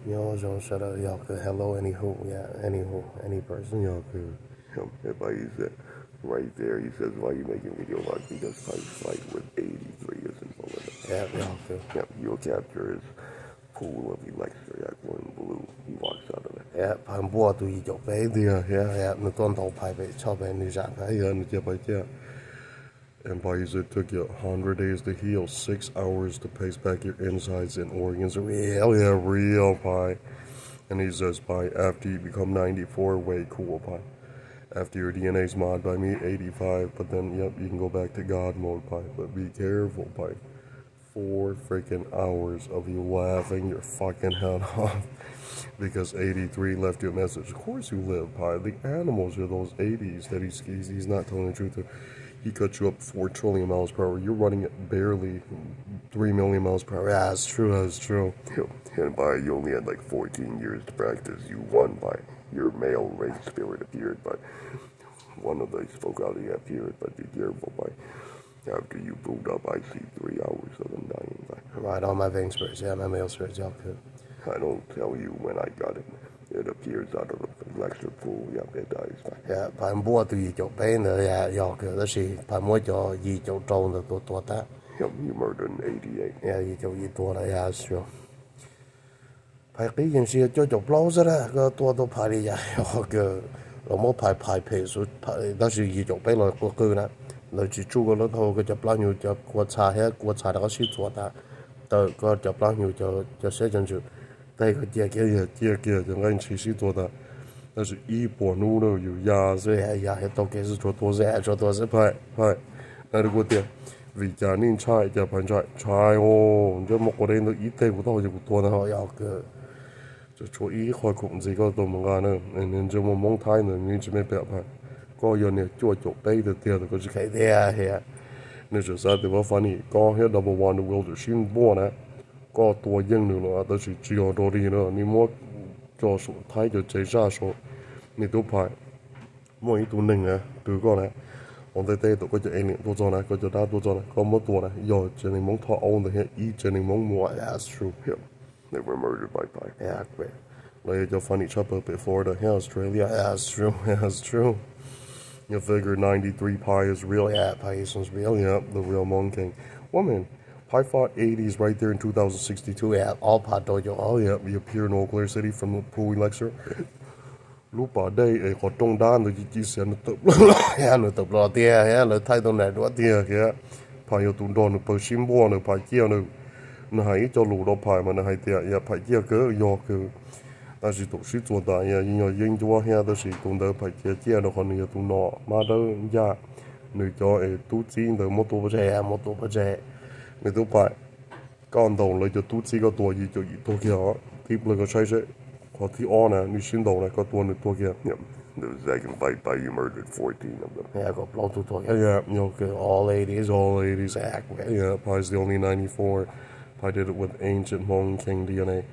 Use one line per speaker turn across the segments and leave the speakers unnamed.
Yo, John, shut up. Y'all could hello, anywho, yeah, anywho, any person, y'all could.
Everybody said right there, he says, why you making video like because fight with 83 is involved in it.
Yeah, y'all could.
Yep, you'll capture his pool of electric one blue. He walks out of it.
Yeah, I'm bored to eat your baby. Yeah, no don't know pie, chop and new jack.
Yeah. Everybody said it took you 100 days to heal, 6 hours to pace back your insides and organs. Real pie. And he says, pie, after you become 94, way cool, pie. After your DNA's mod by me, 85, but then, yep, you can go back to God mode, pie. But be careful, pie. 4 freaking hours of you laughing your fucking head off because 83 left you a message. Of course you live, pie. The animals are those 80s that he's not telling the truth to. He cut you up 4 trillion miles per hour. You're running at barely 3 million miles per hour.
Yeah, that's true.
And by you only had like 14 years to practice. You won by your male race spirit appeared, but one of those folk already appeared. But be careful, by after you boot up, I see 3 hours of them dying.
Right on my vein spirits, yeah, my male spirits, y'all could.
I don't tell you when I got it. It appears out of the lecture pool. Yeah, it dies.
Yeah, I'm bored to eat your pain. Yeah, y'all could. Let's see. I'm more to eat your drone to that.
Yep, you murdered in 88.
Yeah, eat your yeah, that's true. 排幾件事做做 blouse 啦，個多都排啲嘢，我嘅老母排皮數排，當時二做俾來個句啦，類似租個老頭佢就 plan 要就過查喺過查嗰時做得，到個就 plan 要就寫進去，但係佢借就按時時做得，但是一波努都有壓所以壓到幾時做多少排，那如果點？vì cha nên trai cha phải trai ô cho một cái đây nó ít tiền của tao chỉ của tôi nó học cái cho ý khỏi cũng gì có tôi một cái nữa nên cho một mong thái nữa nên chỉ mấy bẹp phải có giờ này cho bay được tiền có chỉ cái đấy hè nên chỉ sao thì vào phần này có hết double one the wielder xin bùa nè có tua dân nữa đó chỉ có đồ đi nữa nên mua cho số thái cho chạy ra số nên tôi phải mua ít tu nâng từ con này on the day 嗰隻 alien 多咗啦，嗰隻打多咗啦，咁多啦，又隻檸檬托 on the head，一隻檸檬冇。
That's true. Yeah, they were murdered by Pi.
Yeah, great.
Like you'll find each other up in Florida, yeah, Australia.
That's true.
You figure 93 Pi is real.
Yeah, Pi is real.
Yeah, the real Mon King. Woman, Pi fought 80s right there in 2062.
Yeah, all Pi dojo.
Oh yeah, he appeared in Eau Claire City from the pool lecture. Lúc ở đây có trong đan rồi chỉ sẽ nó tập
nó tập lo tia nó thay đồ này đó
tia kìa phải yêu tụng đòn phải sim bùa nó phải chia nó hay cho lũ đó phải mà nó hay tia ya phải chia cỡ yo cỡ ta chỉ tụng sĩ做大呀因为因做呀都是tụng的phải chia nó còn nhiều tụng nọ mà đó ya người cho tu chi được một tu bữa chế người tu phải con đầu lấy cho tu chi có tuổi gì cho gì tu kia thì lấy cái sai sẽ có thì on nè,你先到咧，個ตัวตัวkia. Yep. The second fight by you murdered 14 of them.
Yeah, got blown to talk.
Yeah, okay.
All 80s.
Exactly. Yeah, Pi's the only 94. Pi did it with ancient Hmong King DNA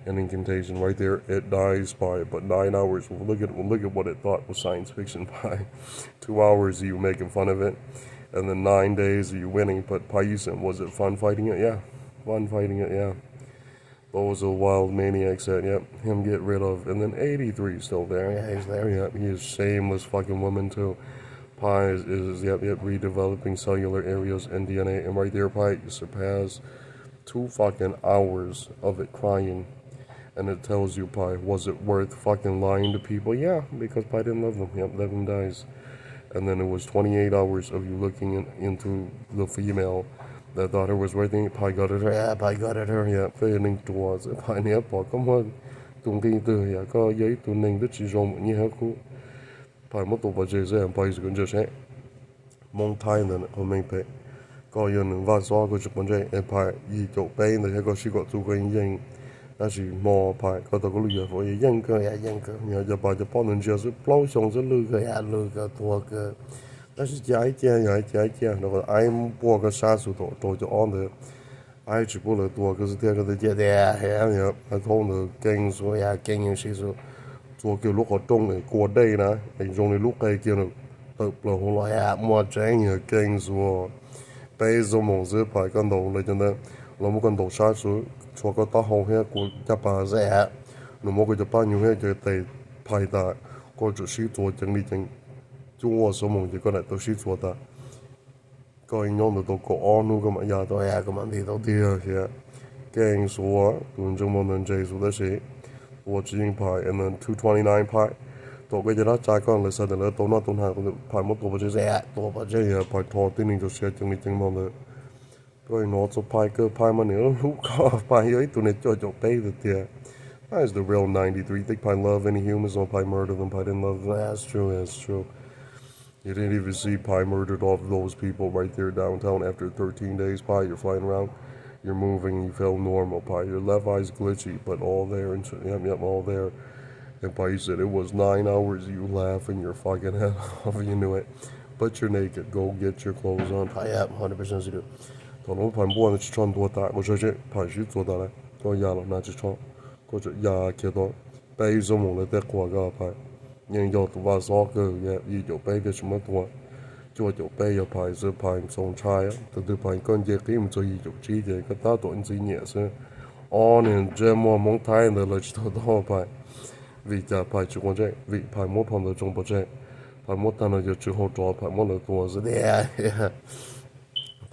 and incantation right there. It dies Pi, but 9 hours. Look at what it thought was science fiction. Pi, 2 hours of you making fun of it, and then 9 days of you winning. But Pi said, was it fun fighting it? Yeah, fun fighting it. Yeah. Those are wild maniacs that, yep, him get rid of. And then 83 is still there.
Yeah, he's there.
Yep, he is shameless fucking woman too. Pi is redeveloping cellular areas and DNA. And right there, Pi surpassed 2 fucking hours of it crying. And it tells you, Pi, was it worth fucking lying to people? Yeah, because Pi didn't love them. Yep, let him dies. And then it was 28 hours of you looking into the female that thought it was worth it. Pi got at her.
Yeah, Pi got at her.
Yeah, failing towards it. Pi nè bỏ come hơn tung tin từ yeah có giấy tụi mình rất chỉ dùng như thế cũ. Pi mất tụ vào chơi sẽ Pi sẽ cũng sẽ mong thay nữa không mình phải có yêu những văn số của chúng mình Pi ý chỗ bên này có sự có chủ cái nhân là chỉ mò Pi có tao có lưu với nhân cơ nhờ cho Pi cho bọn mình chơi sự lâu xong sẽ lưu
cái tua cái
但是加一件，那个俺播个啥时候都就按的，俺只播了多，可是这个的节的，还通的经说呀，经验是说，做叫ลูกเขา中的过dayนะไอ้中的ลูกไอ้叫呢，得了好耐呀，莫整呀经说，被做梦子排跟到了真的，我们跟到啥时候，做个大好些过一百噻。nó mua cái cho bao nhiêu hết cái tay phải ta có chỗ sĩ做整理整中我所梦就個嚟到sĩ做ta個影響到個安nu咁啊呀都係個問題都啲啊嘅驚數斷中冇能制數得死我只應牌 and then 229牌ตัวก็จะได้จ่ายก่อนเลยสัตว์เลยตัวน่าตัวหาตัวผ่านหมดตัวปัจจัยตัวปัจจัยผ่านทอที่นี่จะเสียจังมีจังมองเลยตัวไอ้นอจะพายก็พายมาเนี่ยรู้ก็พายเยอะตัวเนี่ยจบไปตัวเดียว That's the real 93 think pie love any humans on pie murder them pie didn't love them that's true you didn't even see pie murdered all of those people right there downtown after 13 days pie you're flying around you're moving you feel normal pie your left eye's glitchy but all there and yep all there. And Pai said it was 9 hours you laughing your fucking head off you knew it. But you're naked. Go get your clothes on. Pai yep, 100% you do. 頭腦排波，你去穿多大？我說這排水做得嚟，個牙咯，拿去穿，個隻牙幾多？背什麼嚟得過個排？人有ตัวสอกเกอร์เนี่ยอยู่ไปก็什麼ตัว就ไป要排是排送差啊，但係排跟嘢佢唔做อยู่知嘅，個大多人知嘢先。哦，你這麼蒙太的了，知道多排。vì cha phải chịu quan trọng vì phải mua phòng ở trong bộ trẻ phải mua tan ở chỗ hỗ trợ phải mua là tua rất đẹp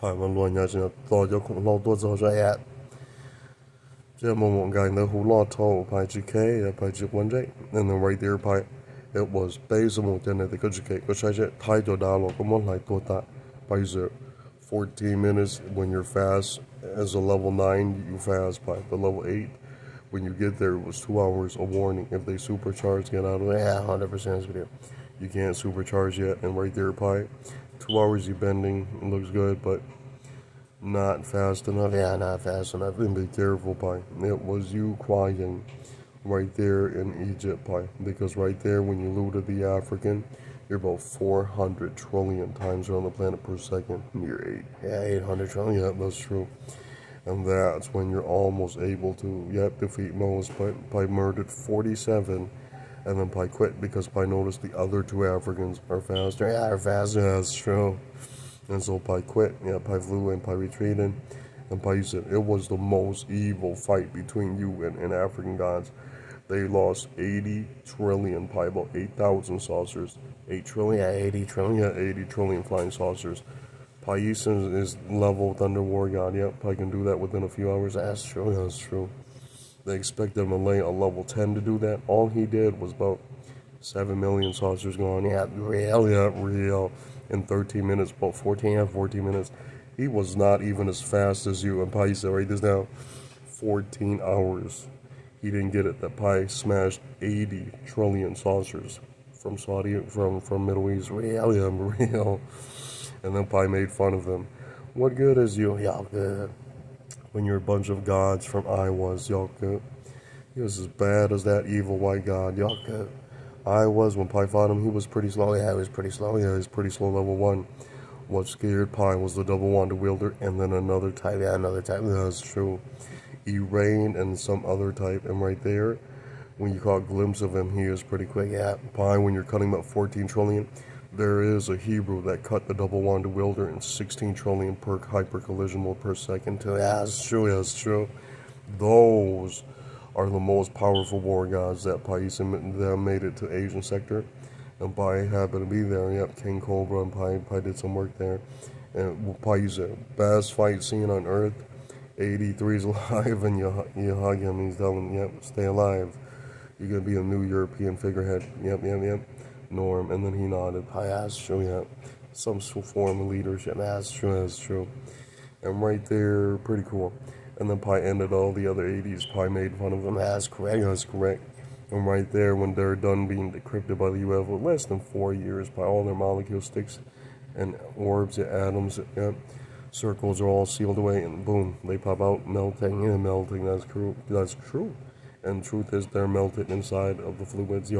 phải mua luôn nhà cho to cho cũng lâu tua cho ra chứ mà một ngày nó hú lo thâu phải chịu kê phải chịu quan trọng and then right there phải it was based on the net cái chịu cái sai chết thay cho đào lo có món lại tua ta phải giờ 14 minutes when you're fast as a level 9 you fast by the level 8 when you get there, it was 2 hours. A warning: if they supercharge, get out of there. Yeah, 100% video. You can't supercharge yet, and right there, Pi, 2 hours you bending. It looks good, but not fast enough. Yeah, not fast enough. And be careful, Pi. It was you crying right there in Egypt, Pi, because right there, when you looted the African, you're about 400 trillion times around the planet per second. You're 800 trillion. Yeah, that's true. And that's when you're almost able to, defeat Moses. Pi murdered 47, and then Pi quit because Pi noticed the other 2 Africans are faster. Yeah, are faster. Yeah, that's true. And so Pi quit. Yeah, Pi flew and Pi retreated. And Pi said it was the most evil fight between you and African gods. They lost 80 trillion, Pi, about 8,000 saucers. 8 trillion? Yeah, 80 trillion. Yeah, 80 trillion flying saucers. Pai is level Thunder War God. Yep, Pai can do that within a few hours. That's true. That's true. They expect them to lay a level 10 to do that. All he did was about 7 million saucers gone. Yeah, real. In 13 minutes, about 14 minutes. He was not even as fast as you. And Pai said, write this down. 14 hours. He didn't get it. That Pai smashed 80 trillion saucers from Saudi, from Middle East. Real. And then Pai made fun of them. What good is you? Y'all good. When you're a bunch of gods from Iowa's, y'all good. He was as bad as that evil white god. Y'all good. When Pai fought him, he was pretty slow. Yeah, he was pretty slow. Yeah, he was pretty slow level 1. What scared Pai was the double wand wielder and then another type. Yeah, another type. That's true. Rain and some other type. And right there, when you caught a glimpse of him, he was pretty quick. Yeah, Pai, when you're cutting about 14 trillion, there is a Hebrew that cut the double wand wielder in 16 trillion per hyper collision mode per second too. Yeah, that's true. That's true. Those are the most powerful war gods that Pai made it to Asian sector, and Pai happened to be there. Yep, King Cobra and Pai did some work there, and Pai's best fight scene on Earth. 83's alive, and you hug him. He's telling, yep, stay alive. You're gonna be a new European figurehead. Yep. Norm, and then he nodded. Pi, that's true, yeah. Some form of leadership. That's true. And right there, pretty cool. And then Pi ended all the other 80s. Pi made fun of them. That's correct. And right there, when they're done being decrypted by the UFO, less than 4 years, Pi, all their molecule sticks and orbs, atoms, circles are all sealed away, and boom, they pop out, melting. That's true. And truth is, they're melted inside of the fluids.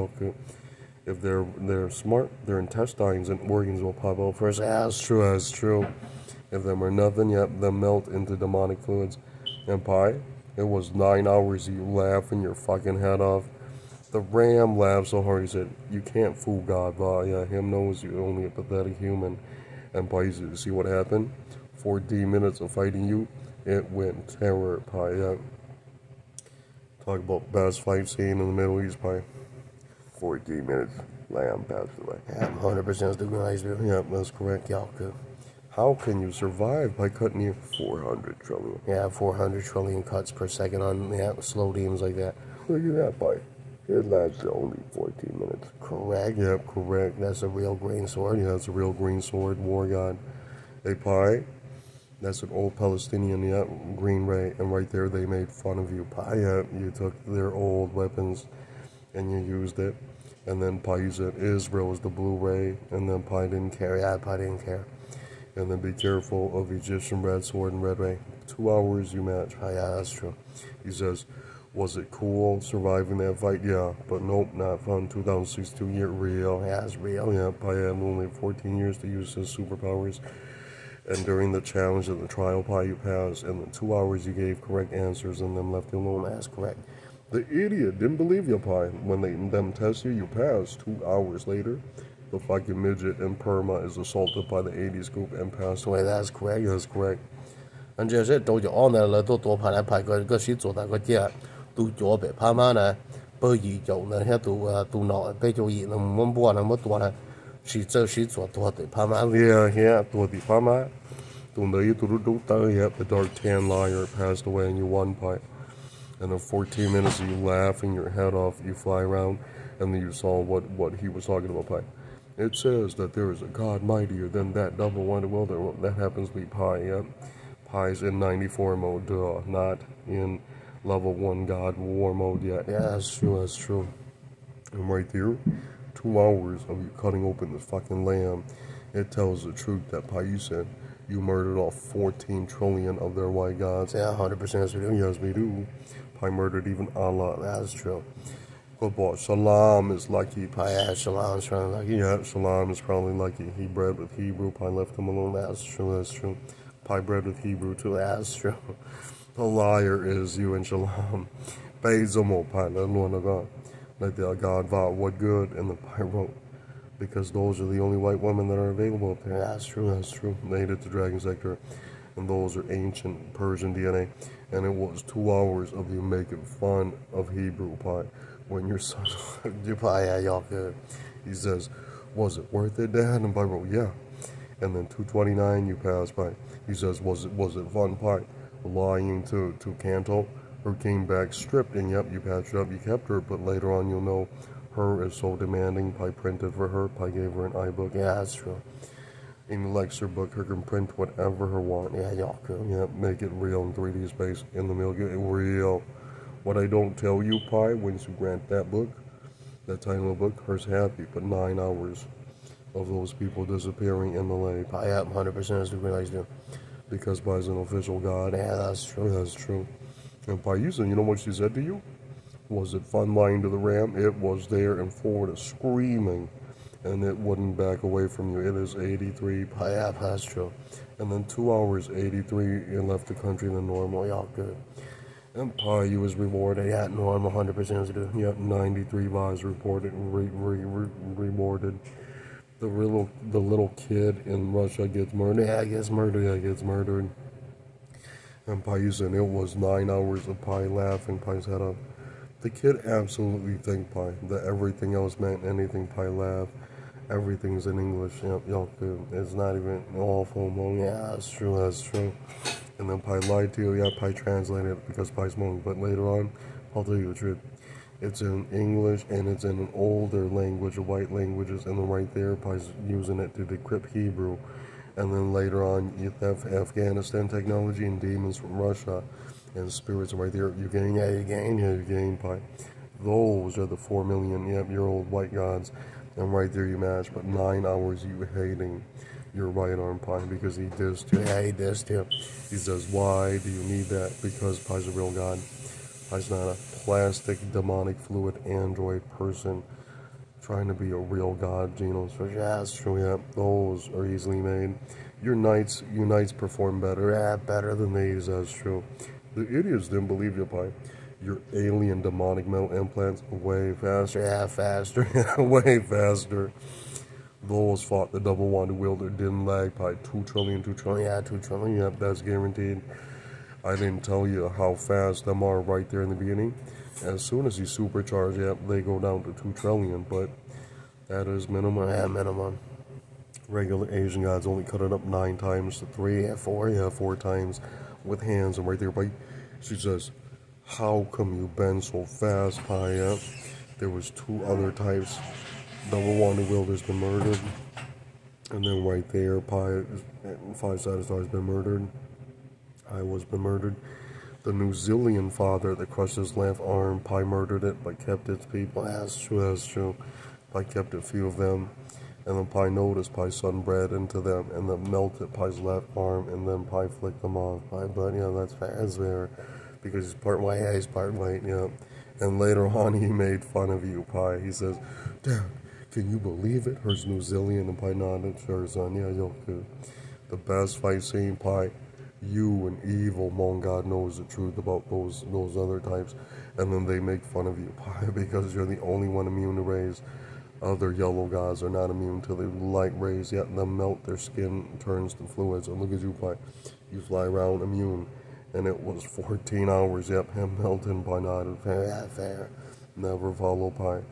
If they're smart, their intestines and organs will pop out first. That's true. If them are nothing, they'll melt into demonic fluids. And Pi, it was 9 hours you laughing your fucking head off. The ram laughed so hard he said, you can't fool God, but him knows you're only a pathetic human. And Pi said, see what happened? 14 minutes of fighting you, it went terror, Pi. Talk about best fight scene in the Middle East, probably 14 minutes. Lamb passed away.
Yeah, 100% the guys do.
Yeah, that's correct.
Y'all good.
How can you survive by cutting you 400 trillion?
Yeah, 400 trillion cuts per second on slow demons like that.
Look at that, boy. It lasts only 14 minutes.
Correct.
Yep, correct.
That's a real green sword.
Yeah, it's a real green sword, war god. A pie. That's an old Palestinian, yeah, green ray. And right there, they made fun of you. Pie, yeah, you took their old weapons and you used it. And then Pie, you said Israel was the blue ray. And then Pie didn't care.
Yeah, Pie didn't care.
And then be careful of Egyptian red sword and red ray. 2 hours you match.
Oh, yeah, that's true.
He says, was it cool surviving that fight? Yeah, but nope, not fun. 2062 year real.
Yeah, it's real.
Yeah, Pi had only 14 years to use his superpowers. And during the challenge of the trial, Pi, you passed. And the 2 hours you gave correct answers and then left you alone.
That's correct.
The idiot didn't believe you, Pi. When them test you, you passed. 2 hours later, the fucking midget in Perma is assaulted by the 80s group and passed away.
That's correct.
That's correct.
俺这是都有呢了，都多拍来拍个是做那个家，都做别拍嘛呢，不一有呢，遐都闹，别就一那么多那么多呢，是这是做多的拍嘛。
Yeah, 多的拍嘛，都那都yep, the dark tan liar passed away and you won, Pi. And in 14 minutes you laughing your head off, you fly around, and then you saw what he was talking about, Pi. It says that there is a God mightier than that double-winded wielder. Well, that happens to be Pi, yep. Pi's in 94 mode, duh, not in level 1 God war mode yet.
Yeah, that's true, that's true.
And right there, 2 hours of you cutting open this fucking lamb, it tells the truth that Pi, you said you murdered all 14 trillion of their white gods.
Yeah, 100% we do.
Yes, we do. Pi murdered even Allah.
That's true.
Good boy. Shalom is lucky.
Pi, yeah, Shalom is probably lucky.
Yeah, Shalom is probably lucky. He bred with Hebrew. Pi left him alone.
That's true, that's true.
Pi bred with Hebrew too.
That's true.
The liar is you and Shalom. Bezamo Pi, the Lord of God. Like the God Vaj God, and the Pi wrote. Because those are the only white women that are available up there.
That's true, that's true.
Made it to Dragon Sector. And those are ancient Persian DNA. And it was 2 hours of you making fun of Hebrew, Pi. When your son,
You Pi, yeah, y'all good.
He says, was it worth it, Dad? And Pi wrote, yeah. And then 229 you passed by. He says, was it fun, Pi? Lying to Canto. Her came back stripped, and yep, you patched up, you kept her, but later on you'll know her is so demanding. Pi printed for her. Pi gave her an iBook.
Yeah, that's true.
In the lecture book, her can print whatever her want.
Yeah, y'all good.
Yeah, make it real in 3D space in the middle. Get it real. What I don't tell you, Pi, once you grant that book, that tiny little book, her's happy, but 9 hours of those people disappearing in the lake.
Pi, yeah, 100% is the realize do.
Because Pi's an official god.
Yeah, that's true.
That's true. And Pi, you know what she said to you? Was it fun lying to the ram? It was there in Florida screaming, and it wouldn't back away from you. It is 83.
Pi, yeah, that's true.
And then 2 hours, 83, you left the country than normal.
Y'all good.
And Pi, you was rewarded.
Yeah, normal, 100% is do.
Yep, 93 lives reported, rewarded. The little kid in Russia gets murdered.
Yeah, gets murdered.
Yeah, gets murdered. And Pi said it was 9 hours of Pi laughing Pi's head up. The kid absolutely think Pi that everything else meant anything. Pi laugh. Everything's in English. Yep, y'all good. It's not even awful.
Yeah, that's true. That's true.
And then Pi lied to you. Yeah, Pi translated it because Pi's Hmong. But later on, I'll tell you the truth. It's in English and it's in an older language, white languages, and then right there, Pi's using it to decrypt Hebrew. And then later on, you have Afghanistan technology and demons from Russia and spirits right there. You gain, Pi. Those are the 4 million, your old white gods. And right there you match, but 9 hours you hating your right arm, Pi, because he dissed you.
Yeah, he dissed you.
He says, why do you need that? Because Pi's a real god. Pi's not a plastic, demonic, fluid, android person trying to be a real god, Genos.
Yeah, that's true.
Yeah, those are easily made. Your knights perform better.
Yeah, better than
these, that's true. The idiots didn't believe you, Pi. Your alien demonic metal implants, way faster.
Yeah, faster.
Way faster. Those fought the double-wanded wielder, didn't lag, Pi. 2 trillion.
Yeah, 2 trillion.
Yep, that's guaranteed. I didn't tell you how fast them are right there in the beginning. as soon as he's supercharged, yep, they go down to 2 trillion, but that is minimum.
Yeah, minimum.
Regular Asian gods only cut it up 9 times to 3, 4 times with hands. And right there, by she says, how come you bend so fast, Pi? Yep. There was 2 other types. Number 1, the wielder's been murdered. And then right there, Pi, 5-sided star has been murdered. I was been murdered. The New Zealand father that crushed his left arm, Pi murdered it, but kept its people. That's true. Pi kept a few of them. And then Pi noticed Pi's son bred into them, and then melted Pi's left arm, and then Pi flicked them off. But yeah, that's fair. Because he's part white, yeah, he's part white, yeah. And later on, he made fun of you, Pi. He says, Dad, can you believe it? Her's New Zealand, and Pi nodded, sure, son, yeah, yo, good. The best fight scene, Pi. You and evil Mon God knows the truth about those other types, and then they make fun of you, Pi, because you're the only one immune to rays. Other yellow gods are not immune to the light rays, yet them melt their skin turns to fluids. And look at you, Pi. You fly around immune. And it was 14 hours, yep, him melting, Pi nodded. Fair. Never follow Pi.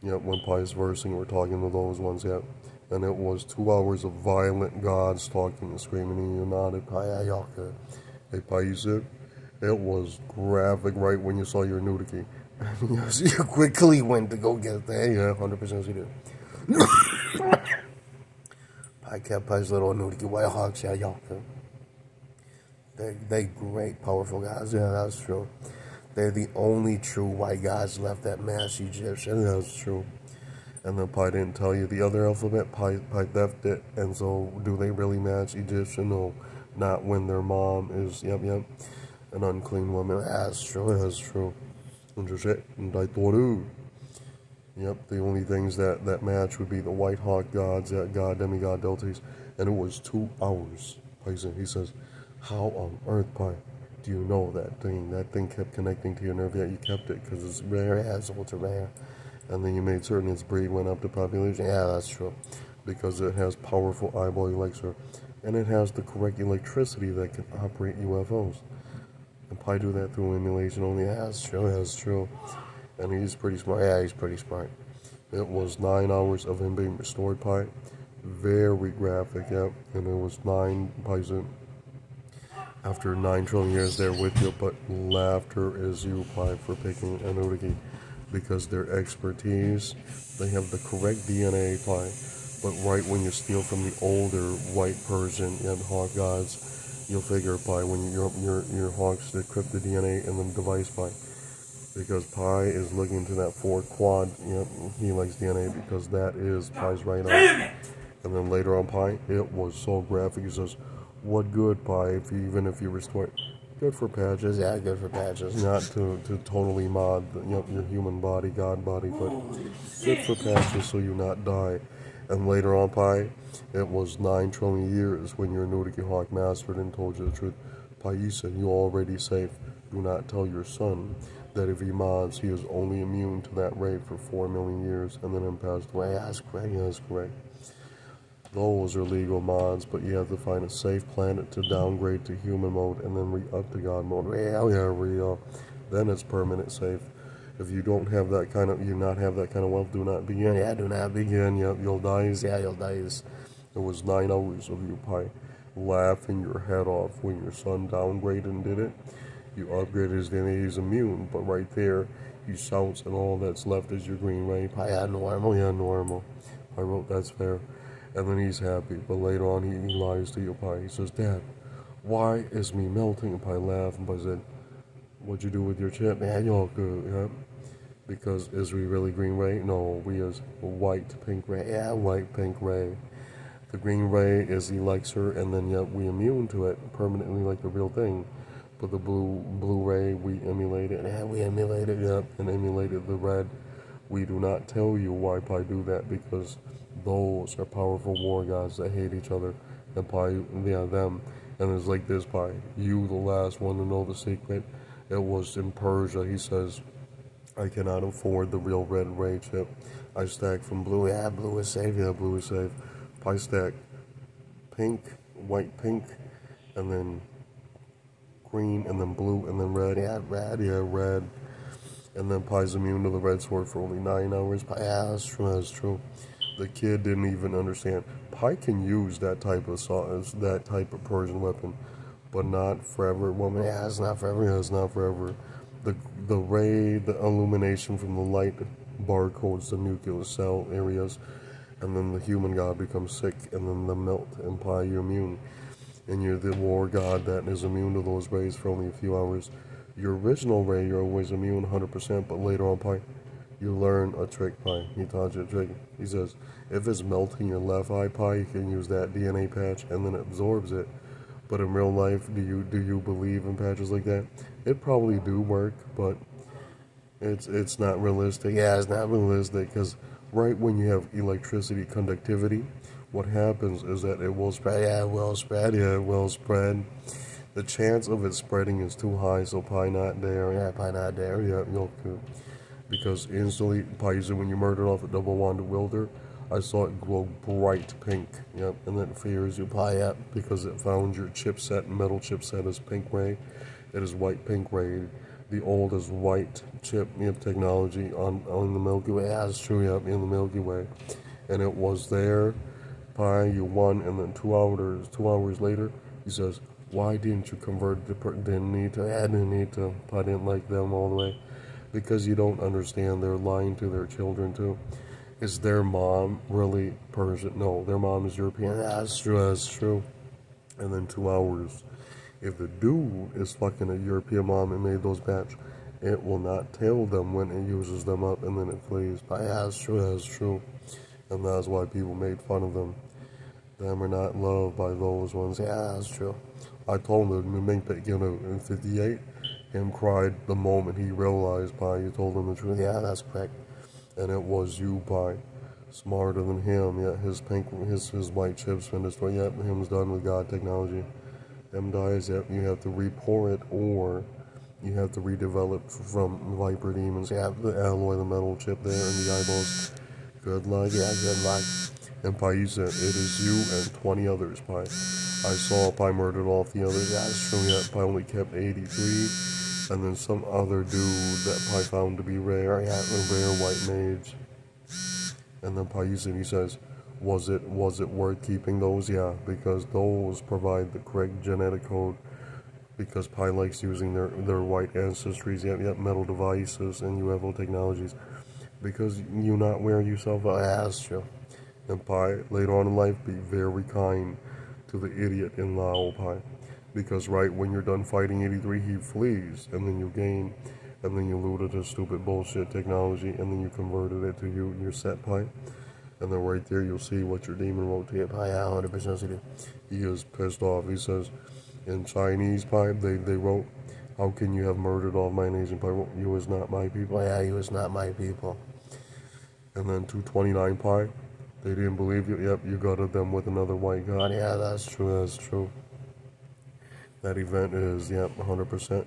Yep, when Pi's versing, we're talking to those ones, yep. And it was 2 hours of violent gods talking and screaming, and you nodded, Pi, ayaka. Hey, Pi, you said it was graphic right when you saw your nudity. Yes, you quickly went to go get that. Yeah, 100% you did. Pi kept Pi's little nudity, white hawks, yeah, ayaka. They great, powerful guys. Yeah, that's true. They're the only true white guys left that match Egyptian. That's true. And then Pi didn't tell you the other alphabet. Pi left it. And so, do they really match Egyptian? No, not when their mom is, yep, an unclean woman. That's true. Yep, the only things that match would be the white hawk gods, that god, demigod, deltas. And it was 2 hours. He says, how on earth, Pi, do you know that thing? That thing kept connecting to your nerve, yet you kept it because it's rare, it's ultra rare. And then you made certain its breed went up to population. Yeah, that's true. Because it has powerful eyeball elixir. And it has the correct electricity that can operate UFOs. And Pi do that through emulation only. Yeah, that's true. And he's pretty smart. Yeah, he's pretty smart. It was 9 hours of him being restored, Pi. Very graphic, yep. And it was 9 Pi's in. After 9 trillion years there with you, but laughter is you, Pi, for picking Anunnaki, because their expertise, they have the correct DNA, Pi, but right when you steal from the older white Persian and hawk gods, you'll figure, Pi, when your hawks decrypt the DNA in the device, Pi, because Pi is looking to that 4 quad, yep, he likes DNA because that is Pi's right arm. And then later on, Pi, it was so graphic, he says, what good, Pi, even if you restore it? Good for patches, yeah, good for patches. Not to totally mod your human body, god body, but good for patches so you not die. And later on, Pi, it was 9 trillion years when your Nudiki Hawk mastered and told you the truth. Pi, you said you already safe. Do not tell your son that if he mods, he is only immune to that ray for 4 million years and then passed away. That's correct. Those are legal mods, but you have to find a safe planet to downgrade to human mode and then re-up to God mode. Real. Then it's permanent safe. If you don't have that kind of, wealth, do not begin. Yeah, do not begin. Yep, you'll die. Yeah, you'll die. It was 9 hours of you, Pi, laughing your head off when your son downgraded and did it. You upgraded his DNA, he's immune, but right there, he shouts and all that's left is your green ray. Pi, normal. I wrote that's fair. And then he's happy, but later on he lies to you, Pi. He says, Dad, why is me melting? And Pi laughed, and Pi said, what'd you do with your chip? Man, you're good, yeah. Because is we really green ray? No, we is white pink ray. Yeah, white pink ray. The green ray is elixir, and then yet we immune to it permanently like the real thing. But the blue ray, we emulated. Yeah, we emulated, yep, and emulated the red. We do not tell you why Pi do that, because those are powerful war gods that hate each other, and Pi, them. And it's like this, Pi. You, the last one to know the secret. It was in Persia. He says, I cannot afford the real red ray chip. I stack from blue. Yeah, blue is safe. Yeah, blue is safe. Pi stack pink, white pink, and then green, and then blue, and then red. Yeah, red. And then Pi's immune to the red sword for only 9 hours. Pi, yeah, that's true. The kid didn't even understand. Pi can use that type of Persian weapon, but not forever, woman.
Yeah, it's not forever.
Yeah, it's not forever. The ray, the illumination from the light barcodes the nuclear cell areas, and then the human god becomes sick, and then the melt, and Pi, you're immune. And you're the war god that is immune to those rays for only a few hours. Your original ray, you're always immune 100%, but later on, Pi, you learn a trick, Pi. He taught you a trick. He says, if it's melting your left eye, Pi, you can use that DNA patch, and then it absorbs it. But in real life, do you believe in patches like that? It probably do work, but it's not realistic.
Yeah, it's not realistic,
because right when you have electricity conductivity, what happens is that it will spread.
Yeah, it will spread.
Yeah, it will spread. The chance of it spreading is too high, so Pi not there.
Yeah, Pi not there.
Yeah, no good. Because instantly, Pi, when you murdered off a double-wanded wielder, I saw it glow bright pink. Yep, and that fears you, Pi, up because it found your chipset, metal chipset, is pink ray. It is white pink ray. The oldest white chip technology on the Milky Way.
Yeah, that's true.
Yep, in the Milky Way, and it was there. Pi, you won, and then 2 hours later, he says, why didn't you convert didn't need to. Pi didn't like them all the way. Because you don't understand, they're lying to their children too. Is their mom really Persian? No, their mom is European.
Yeah, that's true.
And then 2 hours. If the dude is fucking a European mom and made those batch, it will not tell them when it uses them up, and then it flees.
Yeah, that's true.
And that's why people made fun of them. Them are not loved by those ones.
Yeah, that's true.
I told him in 58, him cried the moment he realized, Pi, you told him the truth.
Yeah, that's correct.
And it was you, Pi. Smarter than him. Yeah, his white chips been destroyed. Yep, him's done with God technology. Them dies, yep, you have to re-pour it, or you have to redevelop from Viper Demons.
Yeah,
the alloy, the metal chip there, and the eyeballs. Good luck.
Yeah, good luck.
And Pi, you said, it is you and 20 others, Pi. I saw Pi murdered off the others.
Yeah, that's true.
Yeah, Pi only kept 83. And then some other dude that Pi found to be rare.
Yeah,
a rare white mage. And then Pi, he says, was it worth keeping those? Yeah, because those provide the correct genetic code. Because Pi likes using their white ancestries, yep, metal devices and UFO technologies. Because you not wear yourself out.
Yeah, that's true.
And Pi, later on in life, be very kind to the idiot in Lao, Pi. Because right when you're done fighting 83, he flees, and then you gain, and then you looted his stupid bullshit technology, and then you converted it to your set, Pi. And then right there, you'll see what your demon wrote to you, Pi.
100%.
He is pissed off. He says, in Chinese, Pi, they wrote, how can you have murdered all my nation, Pi? You is not my people.
Yeah, you is not my people.
And then 229, Pi. They didn't believe you. Yep, you gutted them with another white god.
Yeah, that's true.
That event is, yep, 100%.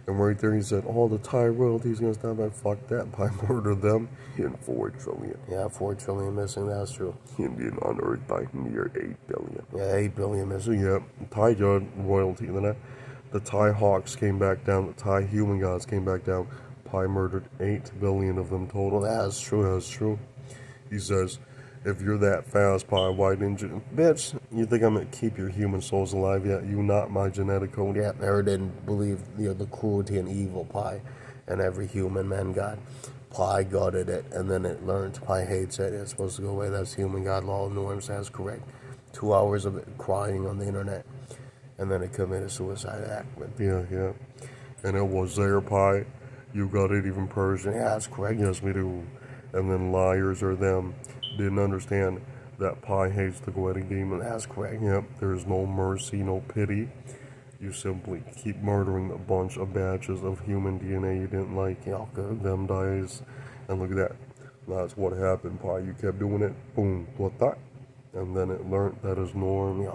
And right there he said, all the Thai royalties going to stand by. Fuck that. Pi murdered them in 4 trillion.
Yeah, 4 trillion missing. That's true.
Indian on Earth by near 8 billion.
Yeah, 8 billion missing.
Yep, Thai royalty. And then the Thai hawks came back down. The Thai human gods came back down. Pi murdered 8 billion of them total.
That's true.
He says, if you're that fast, Pi, why didn't you? Bitch, you think I'm going to keep your human souls alive yet? You not my genetic code.
Yeah, never didn't believe the cruelty and evil, Pi, and every human man god. Pi gutted it, and then it learned. Pi hates it. It's supposed to go away. That's human god law norms. That's correct. 2 hours of it crying on the internet, and then it committed suicide act.
Yeah. And it was there, Pi. You got it, even Persian.
Yeah, that's correct.
Yes, we do. And then liars are them. Didn't understand that Pi hates the goetic demon.
That's correct.
Yep, there's no mercy, no pity. You simply keep murdering a bunch of batches of human DNA you didn't like. Them dies. And look at that. That's what happened, Pi. You kept doing it. Boom. What that? And then it learned that is norm.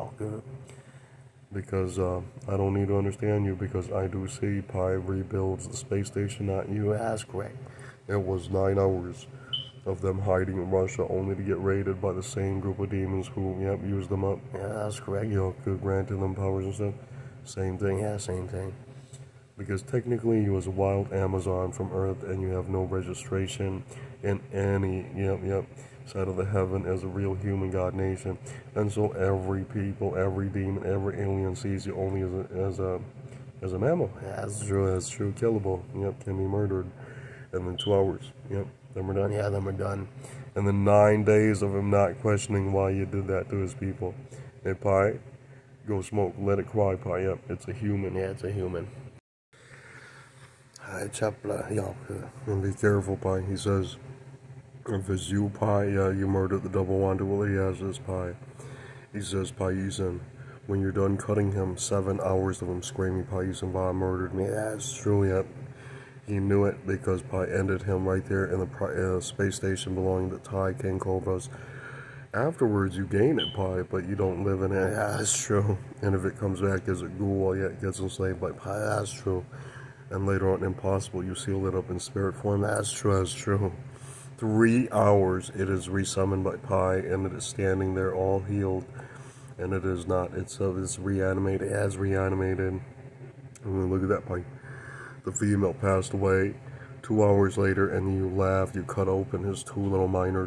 Because I don't need to understand you, because I do see Pi rebuilds the space station, not you.
That's correct.
It was 9 hours of them hiding in Russia, only to get raided by the same group of demons who, used them up.
Yeah, that's correct.
Granted them powers and stuff. Same thing.
Yeah, same thing.
Because technically you was a wild Amazon from Earth and you have no registration in any side of the heaven as a real human god nation. And so every people, every demon, every alien sees you only as a mammal.
Yeah,
that's true, killable, can be murdered. And then 2 hours, then we're done.
Yeah, then we're done.
And then 9 days of him not questioning why you did that to his people. Hey, Pi, go smoke, let it cry, Pi, it's a human.
Yeah, it's a human.
And be careful, Pi. He says, if it's you, Pi, you murdered the double wonder, well, he has this, Pi. He says, Pi Yisan, when you're done cutting him, 7 hours of him screaming, Pi Yisan Va murdered me. That's true, He knew it because Pi ended him right there in the space station belonging to Thai King Cobras. Afterwards, you gain it, Pi, but you don't live in it.
Yeah, that's true.
And if it comes back as a ghoul, it gets enslaved by Pi. That's true. And later on, impossible, you seal it up in spirit form. That's true. 3 hours, it is resummoned by Pi, and it is standing there all healed. And it is not, it's reanimated, as reanimated. And look at that, Pi. The female passed away 2 hours later, and you laughed, you cut open his 2 little minor,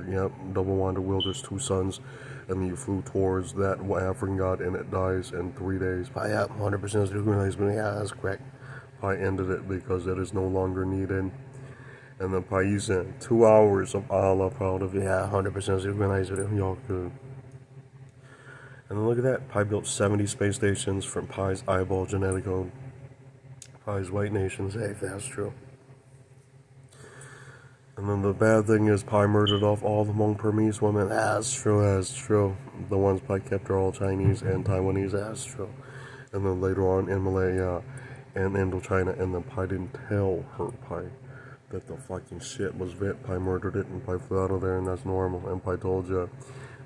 double wonder wielder's 2 sons, and then you flew towards that African god, and it dies in 3 days.
Pi, 100% yeah, that's correct.
Pi ended it because it is no longer needed. And then Pi Yisan, 2 hours of Allah proud of it.
Yeah, 100% synchronized with it.
Y'all good. And then look at that. Pi built 70 space stations from Pi's eyeball genetic code. Pi's white nation safe, that's true. And then the bad thing is Pi murdered off all the Hmong Burmese women. That's true. The ones Pi kept are all Chinese and Taiwanese. That's true. And then later on in Malaya and Indochina, and then Pi didn't tell her, Pi, that the fucking shit was Vit. Pi murdered it, and Pi flew out of there, and that's normal. And Pi told you,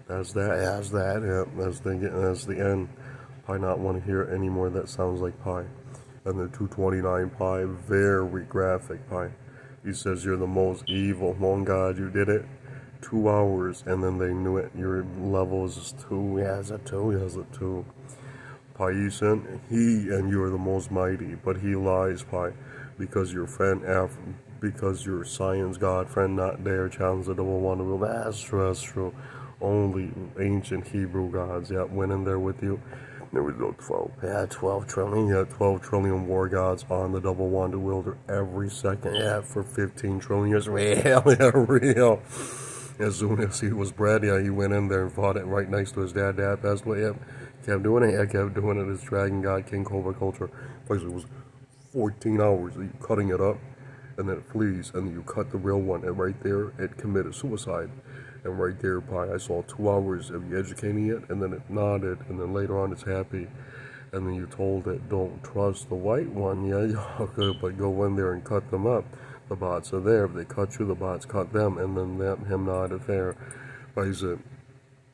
that's the end. Pi not want to hear any more that sounds like Pi. And then 229 Pi, very graphic, Pi. He says, you're the most evil Hmong god, you did it. 2 hours, and then they knew it. Your level is 2.
Yeah, it's a 2.
He has a 2. Pi Yisan, he and you are the most mighty, but he lies, Pi, because your friend, because your science god friend not there challenged the double wonder wheel. That's true. Only ancient Hebrew gods, went in there with you. There was no 12.
Yeah, 12 trillion.
Yeah, 12 trillion war gods on the double wonder wielder every second. Yeah, for 15 trillion years. Real. As soon as he was bred, he went in there and fought it right next to his dad. Dad passed away. Kept doing it. Kept doing it. His dragon god, King Cobra culture. Basically, it was 14 hours of you cutting it up, and then it flees, and then you cut the real one, and right there, it committed suicide. And right there, Pi, I saw 2 hours of you educating it, and then it nodded, and then later on, it's happy. And then you told it, don't trust the white one. Yeah, good, but go in there and cut them up. The bots are there. If they cut you, the bots cut them, and then him nodded fair. But he said,